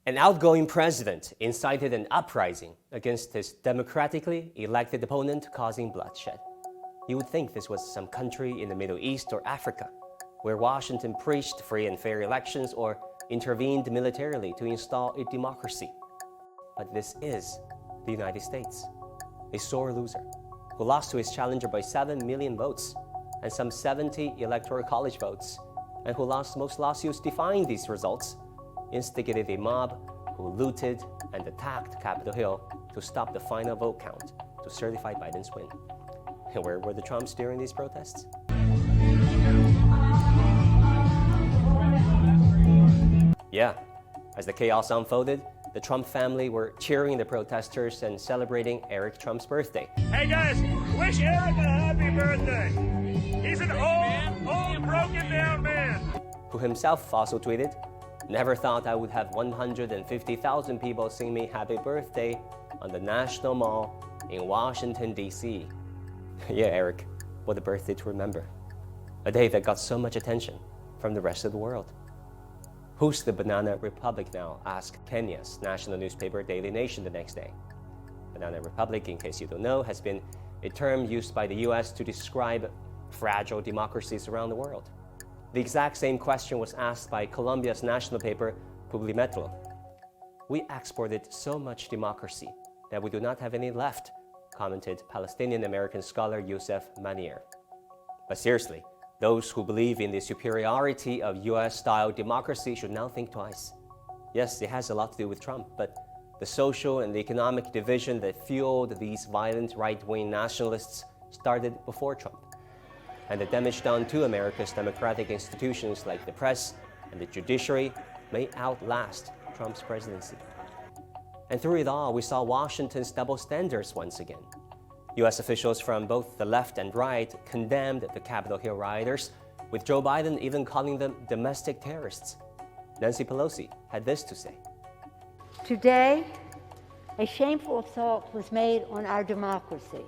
An outgoing president incited an uprising against his democratically elected opponent, causing bloodshed. You would think this was some country in the Middle East or Africa, where Washington preached free and fair elections or intervened militarily to install a democracy. But this is the United States, a sore loser, who lost to his challenger by 7 million votes and some 70 electoral college votes, and who lost most lawsuits defying these results, instigated a mob who looted and attacked Capitol Hill to stop the final vote count to certify Biden's win. And where were the Trumps during these protests? Yeah, as the chaos unfolded, the Trump family were cheering the protesters and celebrating Eric Trump's birthday. Hey guys, wish Eric a happy birthday. He's an old, broken down man. Who himself also tweeted, "Never thought I would have 150,000 people sing me happy birthday on the National Mall in Washington, D.C. Yeah, Eric, what a birthday to remember. A day that got so much attention from the rest of the world. Who's the Banana Republic now? Asked Kenya's national newspaper Daily Nation the next day. Banana Republic, in case you don't know, has been a term used by the US to describe fragile democracies around the world. The exact same question was asked by Colombia's national paper Publimetro. We exported so much democracy that we do not have any left, commented Palestinian-American scholar Youssef Manier. But seriously, those who believe in the superiority of US-style democracy should now think twice. Yes, it has a lot to do with Trump, but the social and the economic division that fueled these violent right-wing nationalists started before Trump. And the damage done to America's democratic institutions like the press and the judiciary may outlast Trump's presidency. And through it all, we saw Washington's double standards once again. US officials from both the left and right condemned the Capitol Hill rioters, with Joe Biden even calling them domestic terrorists. Nancy Pelosi had this to say. Today, a shameful assault was made on our democracy.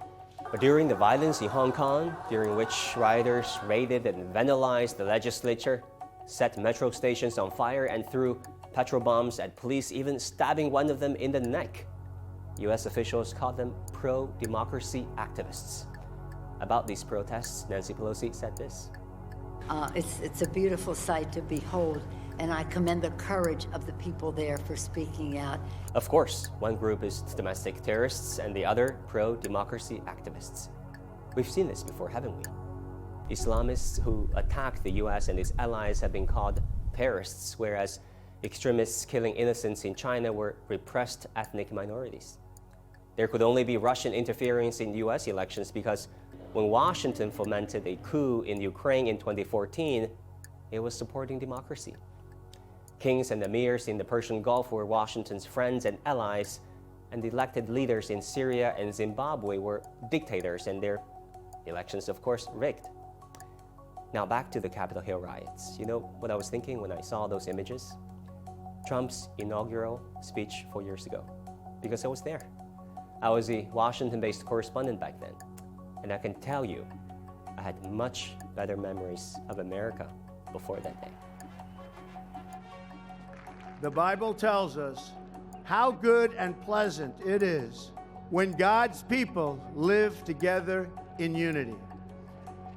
But during the violence in Hong Kong, during which rioters raided and vandalized the legislature, set metro stations on fire and threw petrol bombs at police, even stabbing one of them in the neck, US officials called them pro-democracy activists. About these protests, Nancy Pelosi said this. It's a beautiful sight to behold, and I commend the courage of the people there for speaking out. Of course, one group is domestic terrorists and the other pro-democracy activists. We've seen this before, haven't we? Islamists who attack the US and its allies have been called terrorists, whereas extremists killing innocents in China were repressed ethnic minorities. There could only be Russian interference in US elections because when Washington fomented a coup in Ukraine in 2014, it was supporting democracy. Kings and emirs in the Persian Gulf were Washington's friends and allies, and elected leaders in Syria and Zimbabwe were dictators, and their elections, of course, rigged. Now back to the Capitol Hill riots. You know what I was thinking when I saw those images? Trump's inaugural speech 4 years ago, because I was there. I was a Washington-based correspondent back then, and I can tell you, I had much better memories of America before that day. The Bible tells us how good and pleasant it is when God's people live together in unity.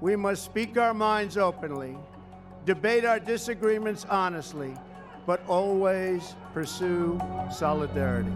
We must speak our minds openly, debate our disagreements honestly, but always pursue solidarity.